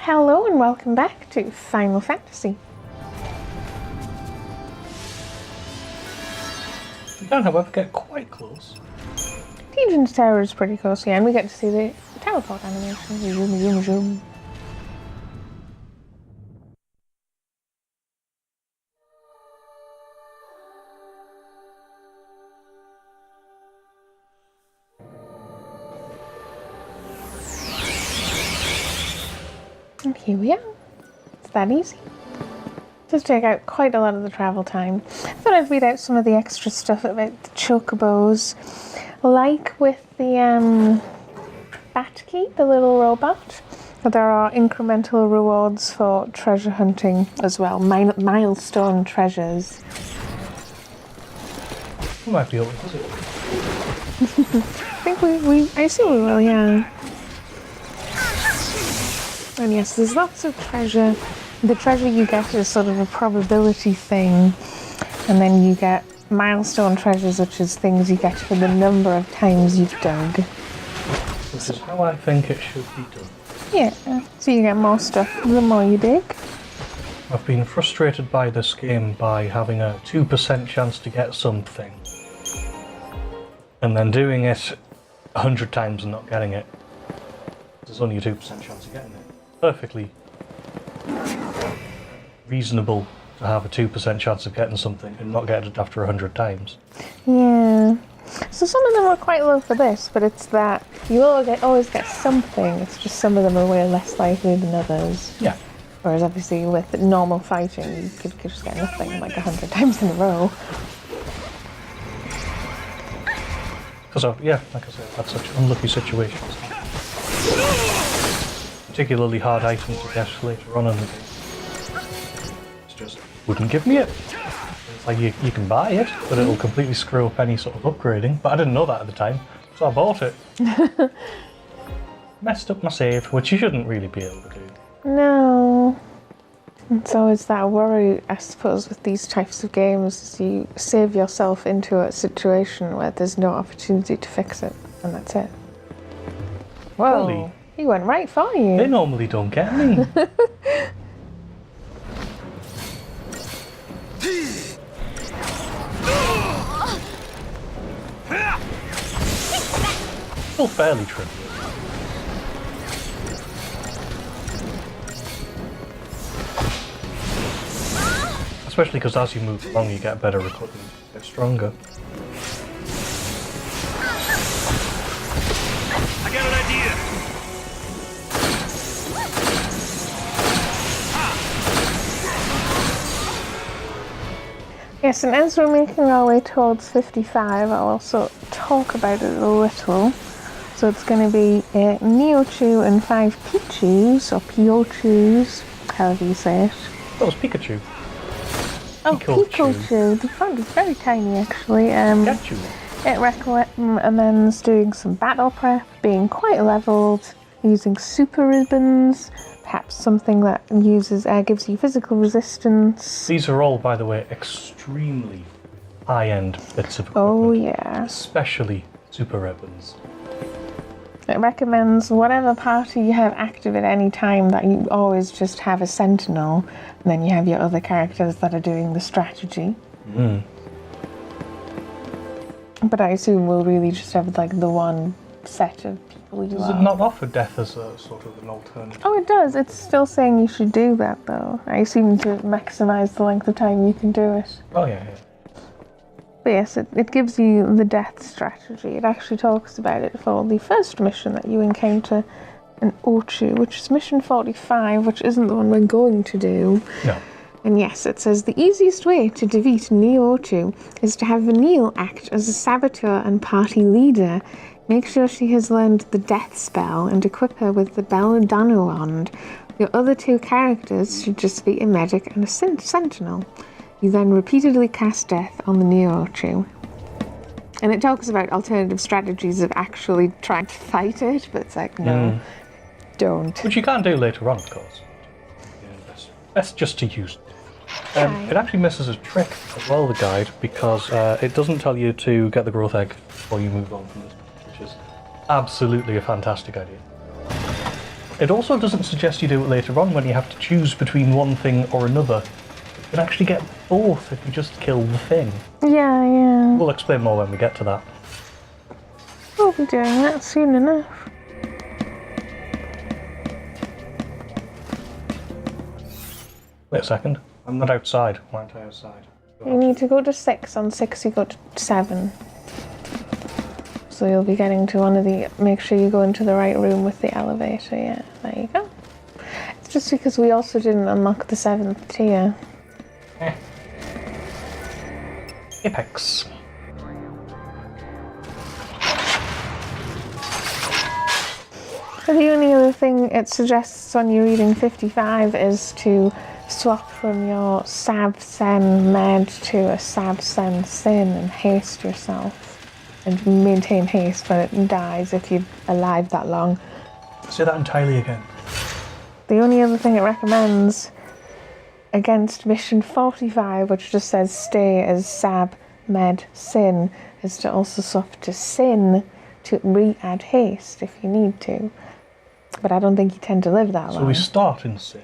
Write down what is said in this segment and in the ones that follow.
Hello and welcome back to Final Fantasy. You can, however, get quite close. Legion's Tower is pretty close, yeah, and we get to see the teleport animation. Zoom, zoom, zoom. And here we are. It's that easy. Just take out quite a lot of the travel time. I thought I'd read out some of the extra stuff about the chocobos. Like with the Batkey, the little robot, there are incremental rewards for treasure hunting as well. Milestone treasures. We might be able to visit. I think I assume we will, yeah. And yes, there's lots of treasure. The treasure you get is sort of a probability thing, and then you get milestone treasures, which is things you get for the number of times you've dug. Which is how I think it should be done. Yeah, so you get more stuff the more you dig. I've been frustrated by this game by having a 2% chance to get something, and then doing it 100 times and not getting it. There's only a 2% chance of getting it. Perfectly reasonable to have a 2% chance of getting something and not get it after 100 times. Yeah. So some of them are quite low for this, but it's that you always get something. It's just some of them are way less likely than others. Yeah. Whereas obviously with normal fighting, you could just get nothing like 100 times in a row. Because, yeah, like I said, I've had such unlucky situations. Particularly hard items to get later on in the game. It just wouldn't give me it. It's like you can buy it, but it'll completely screw up any sort of upgrading. But I didn't know that at the time, so I bought it. Messed up my save, which you shouldn't really be able to do. No. It's always that worry, I suppose, with these types of games, is you save yourself into a situation where there's no opportunity to fix it, and that's it. Whoa. Really? He went right for you. They normally don't get me. Still fairly trivial. Especially because as you move along you get better equipment, get stronger. I got an idea! Yes, and as we're making our way towards 55, I'll also talk about it a little. So it's going to be Neochu and 5 Pichus, or Piochus, however you say it. That was Pikachu. Oh, Pikachu. The front is very tiny, actually. Pikachu. It recommends doing some battle prep, being quite leveled, using super ribbons, perhaps something that gives you physical resistance. These are all, by the way, extremely high-end bits of equipment. Oh, yeah. Especially super ribbons. It recommends whatever party you have active at any time that you always just have a sentinel, and then you have your other characters that are doing the strategy. Mm. But I assume we'll really just have like the one set of people you Does it not offer death as a sort of an alternative? Oh, it does. It's still saying you should do that, though. I assume to maximise the length of time you can do it. Oh, yeah. But yes, it gives you the death strategy. It actually talks about it for the first mission that you encounter in Ochu, which is mission 45, which isn't the one we're going to do. No. And yes, it says the easiest way to defeat Neochu is to have Vanille act as a saboteur and party leader. Make sure she has learned the death spell and equip her with the Belladonna wand. Your other 2 characters should just be a medic and a sentinel. You then repeatedly cast death on the Neochu. And it talks about alternative strategies of actually trying to fight it, but it's like, no, don't. Which you can do later on, of course. Best just to use it. It actually misses a trick as well, the guide, because it doesn't tell you to get the growth egg before you move on from this, which is absolutely a fantastic idea. It also doesn't suggest you do it later on when you have to choose between one thing or another. You can actually get both if you just kill the thing. Yeah. We'll explain more when we get to that. We'll be doing that soon enough. Wait a second. I'm not outside. Why aren't I outside? You need to go to 6. On 6 you go to 7. So you'll be getting to one of the... Make sure you go into the right room with the elevator, yeah. There you go. It's just because we also didn't unlock the 7th tier. Apex. So the only other thing it suggests when you're reading 55 is to swap from your Sab Sen Med to a Sab Sen Sin and haste yourself. And maintain haste when it dies if you're alive that long. Say that entirely again. The only other thing it recommends against mission 45, which just says stay as Sab Med Sin, is to also swap to Sin to re-add haste if you need to. But I don't think you tend to live that long. So we start in Sin.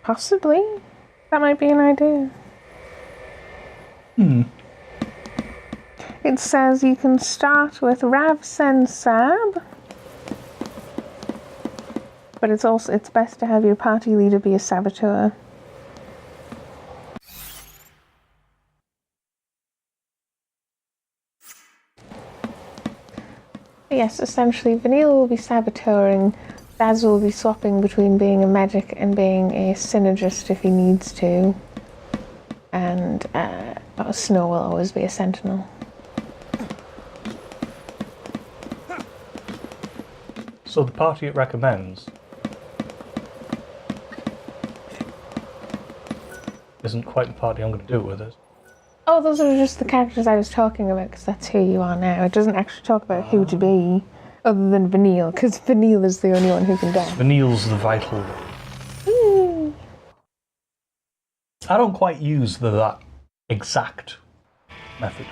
Possibly. That might be an idea. It says you can start with Rav Sen Sab. But it's best to have your party leader be a saboteur. Yes, essentially, Vanille will be saboteuring, Baz will be swapping between being a medic and being a synergist if he needs to, and Snow will always be a sentinel. So the party it recommends isn't quite the party I'm going to do it with, is it? Oh, those are just the characters I was talking about, because that's who you are now. It doesn't actually talk about who to be, other than Vanille, because Vanille is the only one who can die. Vanille's the vital one. I don't quite use that exact method.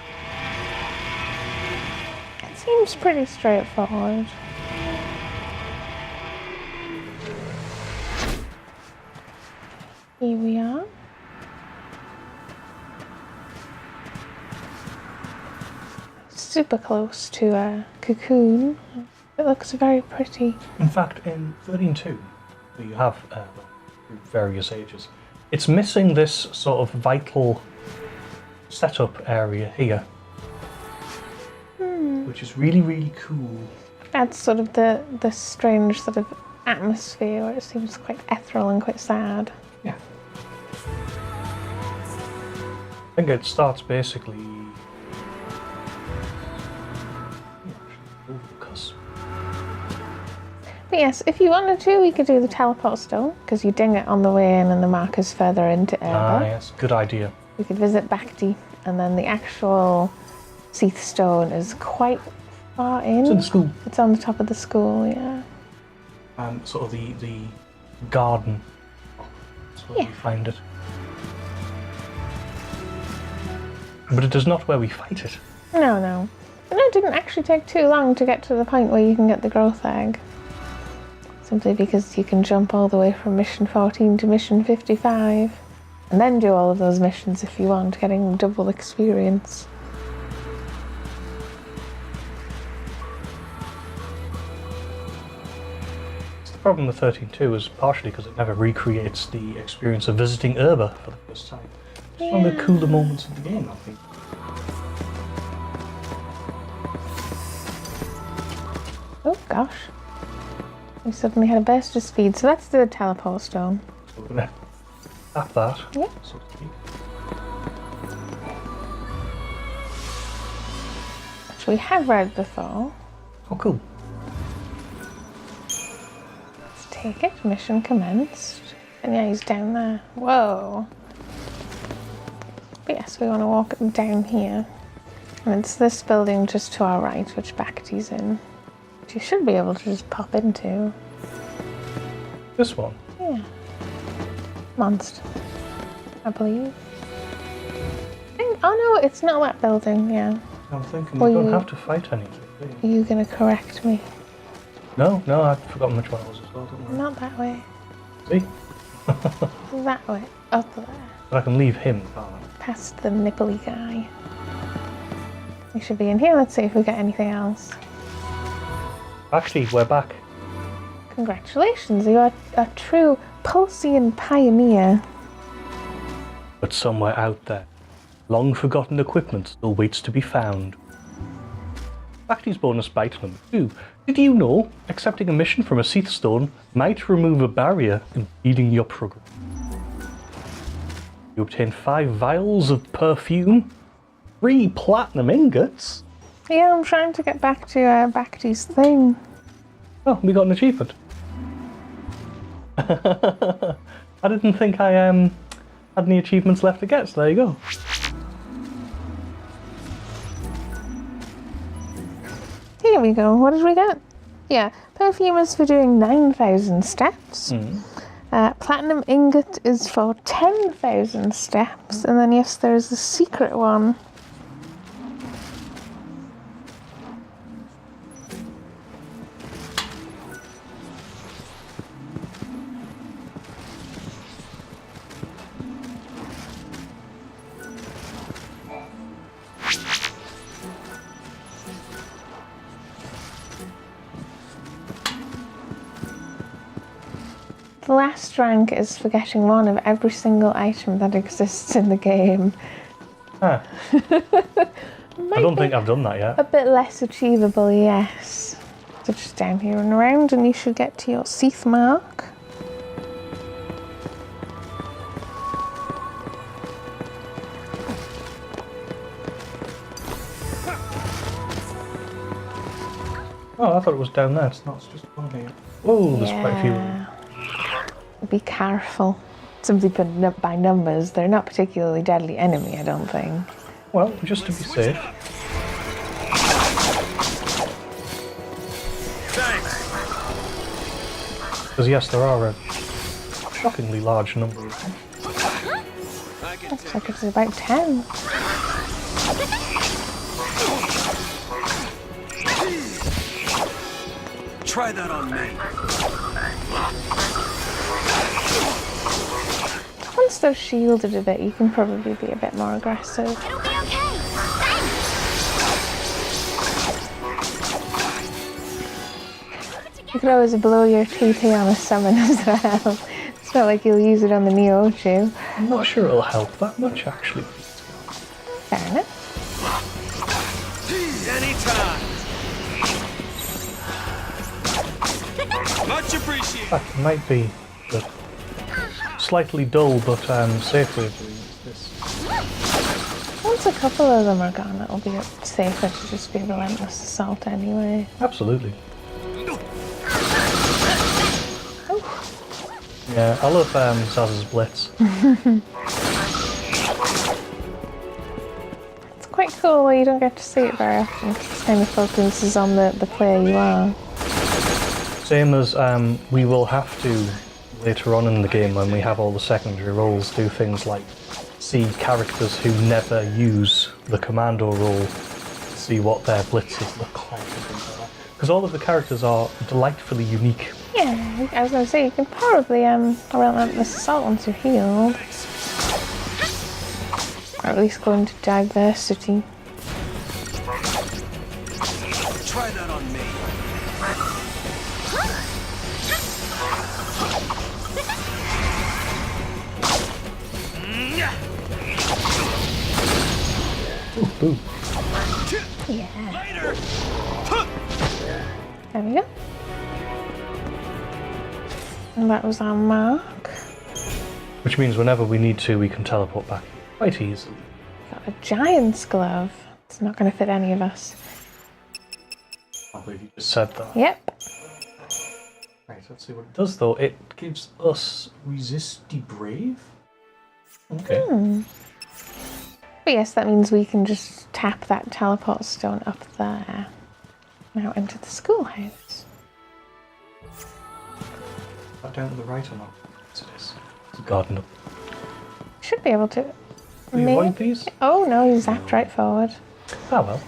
It seems pretty straightforward. Here we are. Super close to a cocoon. It looks very pretty. In fact, in 13.2, you have various ages. It's missing this sort of vital setup area here, which is really, really cool. Adds sort of the strange sort of atmosphere where it seems quite ethereal and quite sad. Yeah. I think it starts basically over the cusp. But yes, if you wanted to, we could do the teleport stone, because you ding it on the way in and the marker's further into Erba. Ah, yes, good idea. We could visit Bhakti, and then the actual Seath stone is quite far in. It's in the school. It's on the top of the school, yeah. Sort of the garden. That's where we find it. But it is not where we fight it. No. But it didn't actually take too long to get to the point where you can get the growth egg. Simply because you can jump all the way from mission 14 to mission 55. And then do all of those missions if you want, getting double experience. The problem with 13.2 is partially because it never recreates the experience of visiting Erba for the first time. It's one of the cooler moments of the game, I think. Oh gosh. We suddenly had a burst of speed, so that's the teleport stone. So we're going to tap that, Yeah. so to speak. Which we have read before. Oh, cool. Let's take it. Mission commenced. And yeah, he's down there. Whoa. But yes, we want to walk down here. And it's this building just to our right, which Bhakti's in. Which you should be able to just pop into. This one? Yeah. Monster, I believe. Oh no, it's not that building, yeah. I'm thinking Well, we don't you- have to fight anything, do Are you going to correct me? No, I'd forgotten which one it was as well, don't worry. Not that way. See? That way. Up there. But I can leave him, can't I? Past the nipply guy. We should be in here. Let's see if we get anything else. Actually, we're back. Congratulations, you are a true Pulsian pioneer. But somewhere out there, long forgotten equipment still waits to be found. Factory's bonus bite number 2. Did you know accepting a mission from a XIII stone might remove a barrier impeding your progress? You obtain 5 vials of perfume, 3 platinum ingots. Yeah, I'm trying to get back to Bacty's thing. Oh, we got an achievement. I didn't think I had any achievements left to get, so there you go. Here we go. What did we get? Yeah, perfume is for doing 9,000 steps. Platinum ingot is for 10,000 steps. And then, yes, there's a secret one. The last rank is for getting one of every single item that exists in the game. Ah. I don't think I've done that yet. A bit less achievable, yes. So just down here and around, and you should get to your XIII mark. Oh, I thought it was down there. It's not. It's just one here. Whoa, there's quite a few. Be careful. Simply put by numbers, they're not particularly deadly enemy, I don't think. Well, just to be safe. Because yes, there are a shockingly large number of them. Looks like it's about 10. Try that on me. Once they're shielded a bit, you can probably be a bit more aggressive. It'll be okay. You could always blow your TP on a summon as well. It's not like you'll use it on the Neochu. I'm not sure it'll help that much, actually. Fair enough. Anytime. Much appreciated. In fact, it might be the slightly dull but safe way of doing this. Once a couple of them are gone, it'll be safer to just be relentless assault anyway. Absolutely. Yeah, I love Zaz's Blitz. It's quite cool where you don't get to see it very often. It kind of focuses on the player you are. Same as we will have to, later on in the game when we have all the secondary roles, do things like see characters who never use the commando role, see what their blitzes look like. Because all of the characters are delightfully unique. Yeah, I was going to say, you can probably relentless assault once you're healed. Or at least go into diversity. Try that on me. Ooh, ooh. Yeah. Later. There we go. And that was our mark. Which means whenever we need to, we can teleport back quite easily. Got a giant's glove. It's not going to fit any of us. I believe you just said that. Yep. Right, let's see what it does though. It gives us Resisty Brave? Okay. But yes, that means we can just tap that teleport stone up there. Now into the schoolhouse. That down to the right or not? Yes, it is. It's a garden up. Should be able to. Do you avoid these? Oh no, you zapped right forward. Ah well.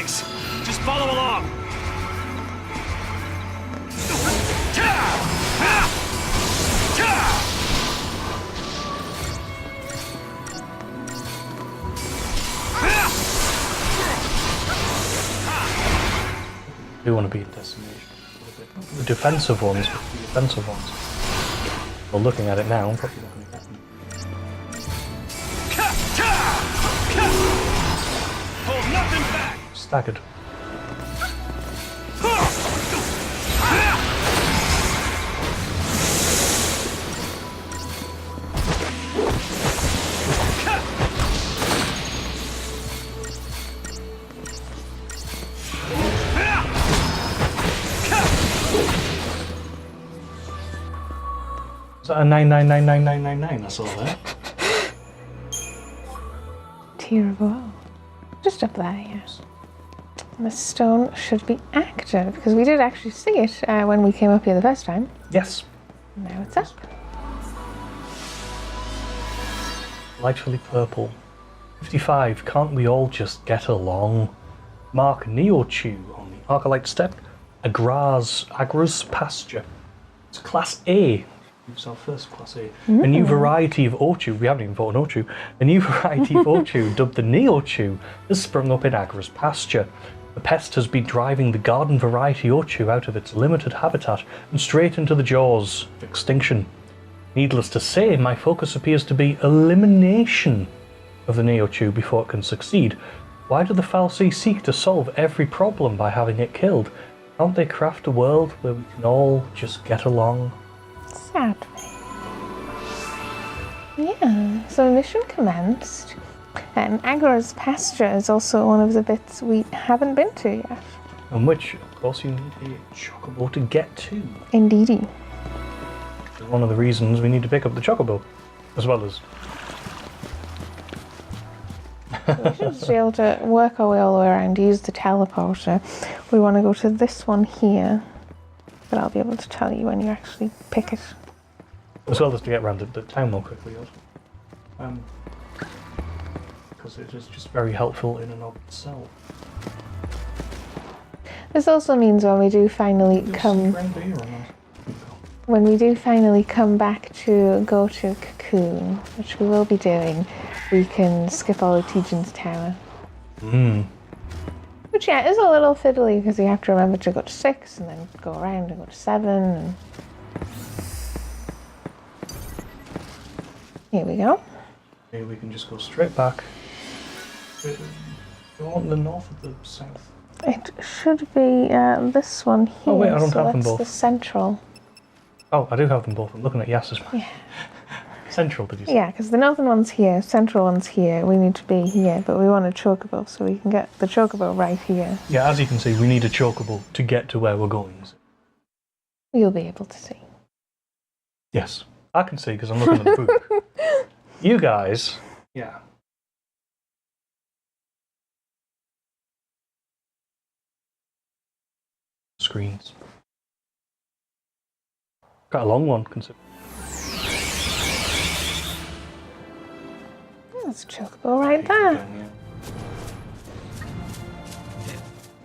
Thanks. Just follow along. I do want to be in destination. The defensive ones, Well, looking at it now, I'm probably not going to get them. Hold nothing back. Staggered. Is that a 999999 I saw there? Tier of woe. Just up there, yes. And the stone should be active, because we did actually see it when we came up here the first time. Yes. Now it's up. Lightly purple. 55. Can't we all just get along? Mark Neochu on the Arcalite Step. Agra's Pasture. It's Class A. It's our first Class A. A new variety of Ochu, we haven't even fought an Ochu, a new variety of Ochu, dubbed the Neochu, has sprung up in Agra's Pasture. The pest has been driving the garden variety Ochu out of its limited habitat and straight into the jaws of extinction. Needless to say, my focus appears to be elimination of the Neochu before it can succeed. Why do the Fal'Cie seek to solve every problem by having it killed? Can't they craft a world where we can all just get along? Sadly. Yeah, so mission commenced. And Agra's Pasture is also one of the bits we haven't been to yet. And which, of course, you need a chocobo to get to. Indeedy. Which is one of the reasons we need to pick up the chocobo, as well as... We should just be able to work our way all the way around, use the teleporter. We want to go to this one here, but I'll be able to tell you when you actually pick it. As well as to get around the town more quickly, also. Because it is just very helpful in and of itself. This also means when we do finally come back to go to Cocoon, which we will be doing, we can skip all of Tejan's Tower. Which, yeah, is a little fiddly because you have to remember to go to 6 and then go around and go to 7. And... Here we go. Here we can just go straight back. Do you want the north or the south? It should be this one here. Oh wait, I don't so have them that's both. the central. Oh, I do have them both. I'm looking at Yas's map. Yeah. Central, did you say? Yeah, because the northern one's here, central one's here. We need to be here, but we want a chocobo, so we can get the chocobo right here. Yeah, as you can see, we need a chocobo to get to where we're going. You'll be able to see. Yes, I can see because I'm looking at the book. You guys, yeah. Screens. Quite a long one, consider. There's a chocobo right there.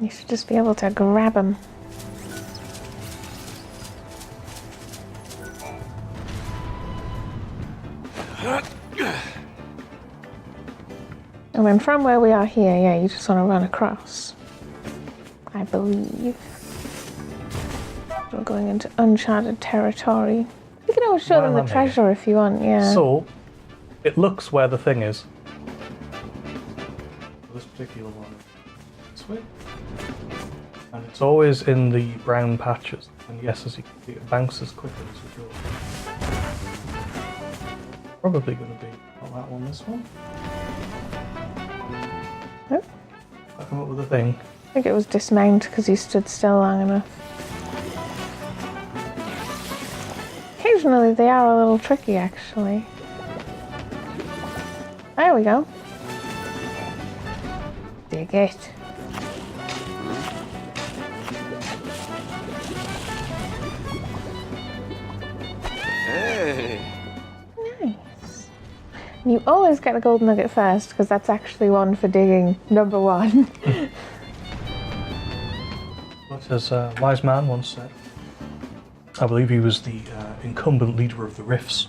You should just be able to grab him. And then from where we are here, yeah, you just want to run across. I believe. We're going into uncharted territory. You can always show them the treasure if you want, yeah. So, it looks where the thing is. This particular one. This way. And it's always in the brown patches. And yes, as you can see, it bounces quicker as we go. Probably going to be not that one, this one. Nope. I come up with a thing. I think it was dismount because you stood still long enough. Occasionally they are a little tricky, actually. There we go. Dig it. Hey. Nice. You always get a golden nugget first because that's actually one for digging number 1. What as a wise man once said. I believe he was the incumbent leader of the Rifts.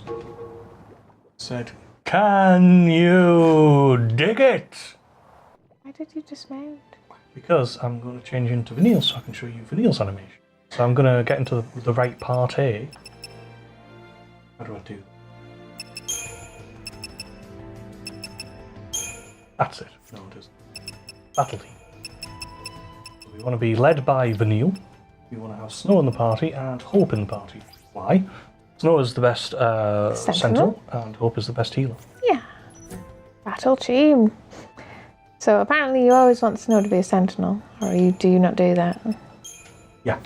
Said, "Can you dig it?" Why did you dismount? Because I'm going to change into Vanille so I can show you Vanille's animation. So I'm going to get into the right part A. How do I do that? That's it. No, it isn't. Battle team. So we want to be led by Vanille. We want to have Snow in the party and Hope in the party. Why? Snow is the best sentinel and Hope is the best healer. Yeah. Battle team. So apparently you always want Snow to be a sentinel, or do you not do that? Yeah.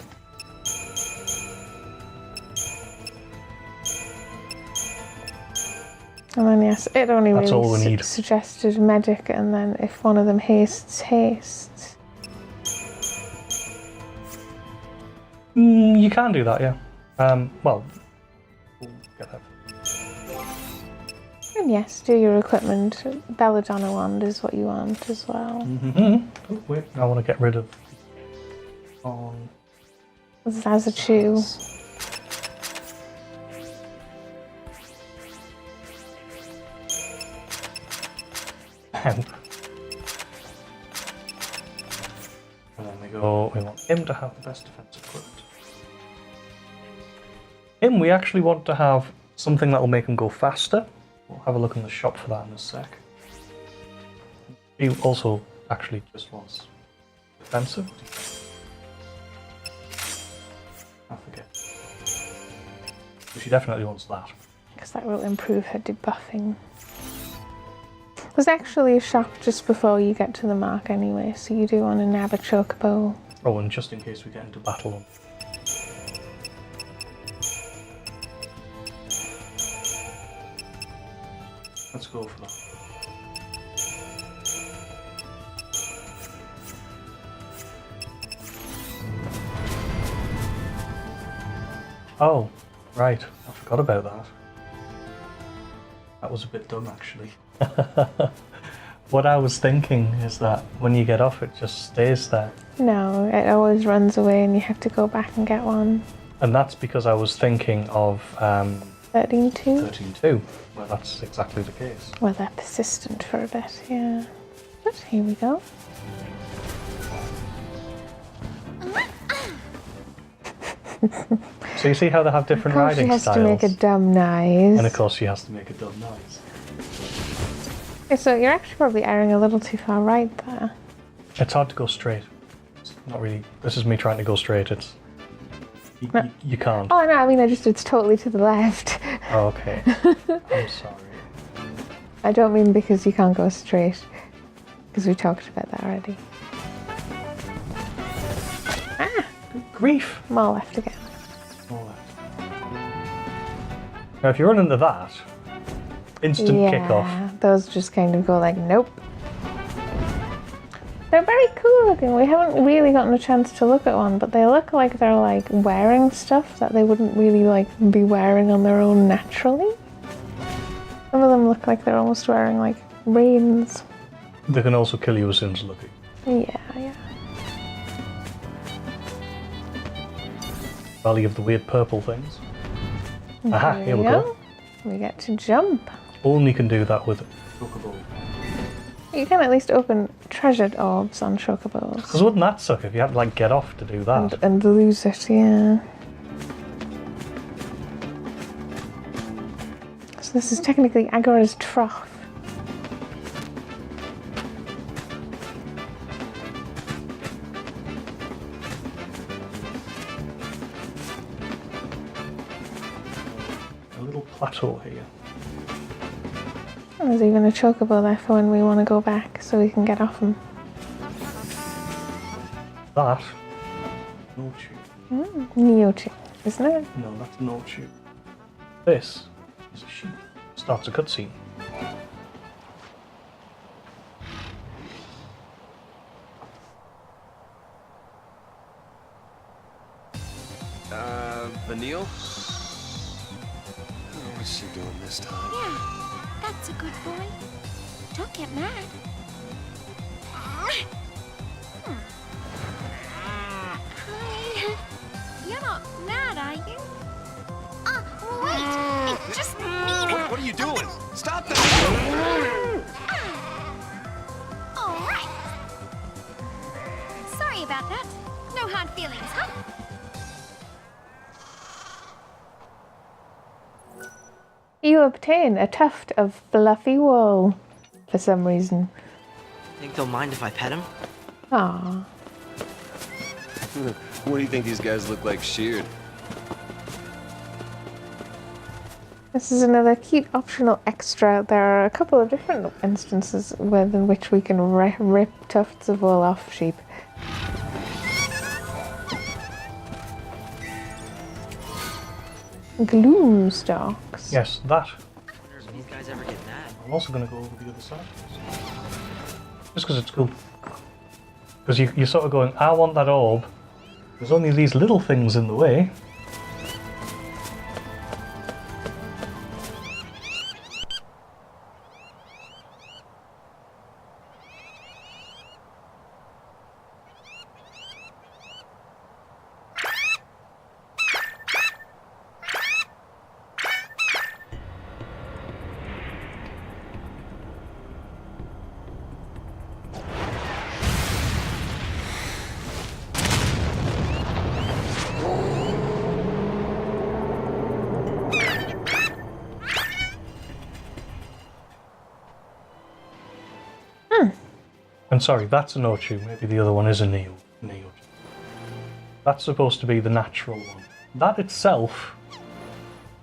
And then yes, it only That's all we really need. suggested medic, and then if one of them hastes. You can do that, yeah. Well, we'll get that. And yes, do your equipment. Belladonna wand is what you want as well. Mm-hmm. Oh, wait, I want to get rid of on Zazachu. and then we want him to have the best defensive equipment. Him, we actually want to have something that will make him go faster. We'll have a look in the shop for that in a sec. He also actually just wants defensive. I forget. But she definitely wants that. Because that will improve her debuffing. There's actually a shop just before you get to the mark anyway, so you do want to nab a chocobo. Oh, and just in case we get into battle. Let's go for that. Oh, right. I forgot about that. That was a bit dumb, actually. What I was thinking is that when you get off, it just stays there. No, it always runs away and you have to go back and get one. And that's because I was thinking of 13-2? 13-2, where that's exactly the case. Well, they're persistent for a bit, yeah. But here we go. So you see how they have different Of course riding she has styles? to make a dumb noise. And of course she has to make a dumb noise. Okay, so you're actually probably erring a little too far right there. It's hard to go straight. It's not really. This is me trying to go straight. It's you can't. Oh no, I mean it's totally to the left. Oh, okay. I'm sorry. I don't mean because you can't go straight, because we talked about that already. Ah, Good grief. more left again. All left. Now, if you run into that, instant kickoff. Those just kind of go like, nope. They're very cool looking. We haven't really gotten a chance to look at one, but they look like they're like wearing stuff that they wouldn't really like be wearing on their own naturally. Some of them look like they're almost wearing like reins. They can also kill you as soon as you look at you. Yeah. Valley of the weird purple things. Aha, here we go. We get to jump. Only can do that with chocobo. You can at least open treasured orbs on chocobos. Because wouldn't that suck if you had to like get off to do that? And lose it, yeah. So this is technically Agora's trough. A little plateau here. And there's even a chocobo there for when we want to go back, so we can get off him. That? Neochu. Neochu, isn't it? No, that's Neochu. This is a sheep. Starts a cutscene. Vanille? What's she doing this time? Yeah, that's a good boy. Don't get mad. about that. No hard feelings, huh? You obtain a tuft of fluffy wool for some reason. Think they'll mind if I pet him? Aww. What do you think these guys look like sheared? This is another cute optional extra. There are a couple of different instances in which we can rip tufts of wool off sheep. Gloom stalks. Yes, that. Wonders if these guys ever get mad. I'm also going to go over the other side. Just because it's cool. Because you're sort of going, I want that orb. There's only these little things in the way. And sorry, that's a Neochu. Maybe the other one is a Neochu. That's supposed to be the natural one. That itself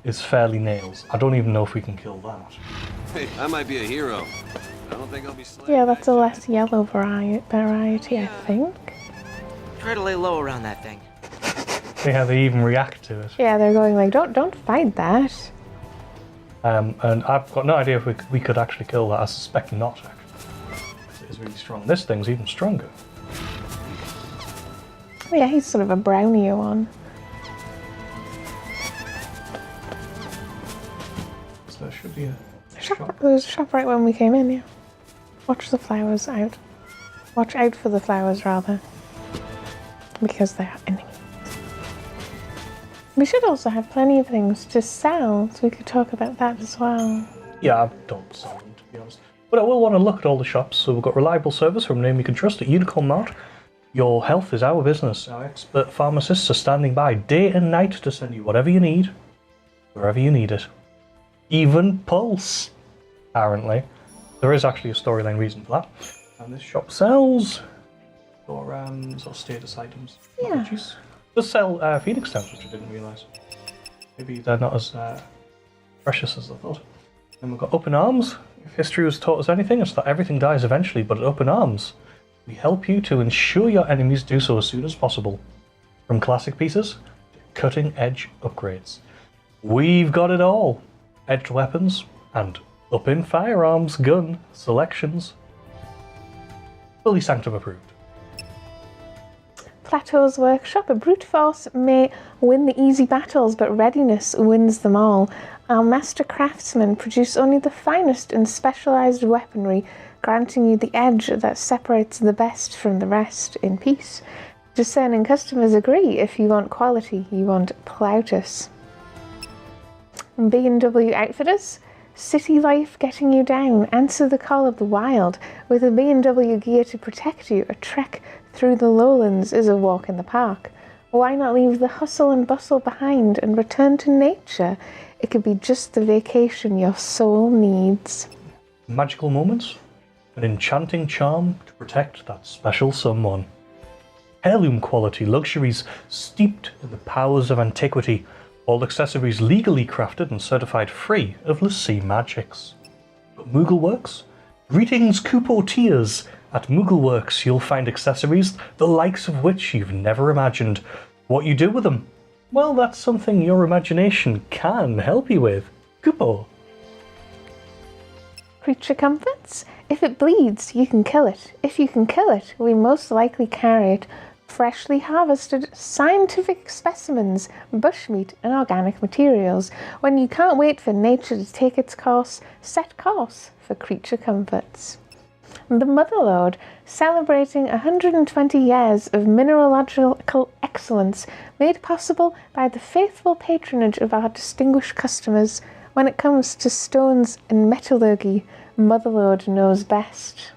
is fairly nails. I don't even know if we can kill that. Hey, I might be a hero. I don't think I'll be slain. Yeah, that's a less yellow variety, I think. Try to lay low around that thing. See how they even react to it. Yeah, they're going like, don't fight that. And I've got no idea if we could actually kill that. I suspect not, actually. It is really strong. This thing's even stronger. Oh, yeah, he's sort of a brownier one. So there should be a shop. There's a shop right when we came in, yeah. Watch the flowers out. Watch out for the flowers, rather. Because they are enemies. We should also have plenty of things to sell, so we could talk about that as well. Yeah, I don't sell them, to be honest. But I will want to look at all the shops. So we've got reliable service from a name you can trust at Unicorn Mart. Your health is our business. Our expert pharmacists are standing by day and night to send you whatever you need, wherever you need it. Even Pulse, apparently. There is actually a storyline reason for that. And this shop sells for sort of status items. Yeah. Jeez. Does sell Phoenix stamps, which I didn't realise. Maybe they're not as precious as I thought. Then we've got Open Arms. If history has taught us anything, it's that everything dies eventually, but at Open Arms, we help you to ensure your enemies do so as soon as possible. From classic pieces to cutting-edge upgrades. We've got it all. Edged weapons and up-in firearms gun selections. Fully Sanctum approved. Plateau's workshop. A brute force may win the easy battles, but readiness wins them all. Our master craftsmen produce only the finest and specialized weaponry, granting you the edge that separates the best from the rest in peace. Discerning customers agree. If you want quality, you want Plautus. B&W Outfitters. City life getting you down. Answer the call of the wild. With a B&W gear to protect you, a trek through the lowlands is a walk in the park. Why not leave the hustle and bustle behind and return to nature? It could be just the vacation your soul needs. Magical moments. An enchanting charm to protect that special someone. Heirloom quality luxuries steeped in the powers of antiquity. All accessories legally crafted and certified free of Lassie magics. But Moogleworks? Greetings, Coupotiers! At Moogleworks you'll find accessories the likes of which you've never imagined. What you do with them? Well, that's something your imagination can help you with. Coupo. Creature comforts? If it bleeds, you can kill it. If you can kill it, we most likely carry it. Freshly harvested scientific specimens, bushmeat and organic materials. When you can't wait for nature to take its course, set course for creature comforts. The Motherlode, celebrating 120 years of mineralogical excellence made possible by the faithful patronage of our distinguished customers. When it comes to stones and metallurgy, Motherlode knows best.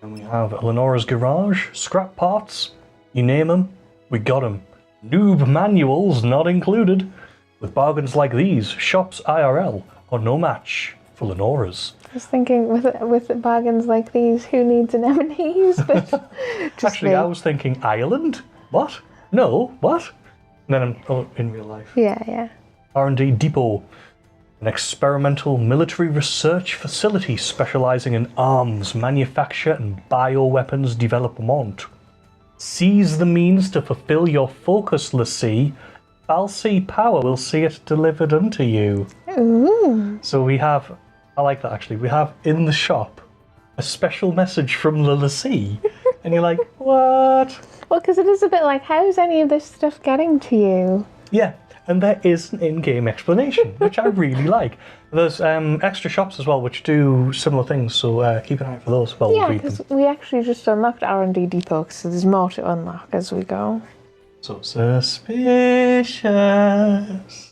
And we have Eleonora's Garage, scrap parts, you name them, we got them. Noob manuals not included. With bargains like these, shops IRL are no match for Lenora's. I was thinking, with bargains like these, who needs an M&E's? But just Actually, me. I was thinking, Ireland? What? No, what? And then in real life. Yeah. R&D Depot, an experimental military research facility specializing in arms manufacture and bioweapons development. Seize the means to fulfill your focus, Lassie. Falsy power will see it delivered unto you. Ooh. So we have, I like that actually, we have in the shop a special message from the Lassie. And you're like, what? Well, because it is a bit like, how's any of this stuff getting to you? Yeah, and there is an in-game explanation, which I really like. There's extra shops as well, which do similar things, so keep an eye out for those. Well, Yeah, read them. because we actually just unlocked R&D Depot, so there's more to unlock as we go. So suspicious.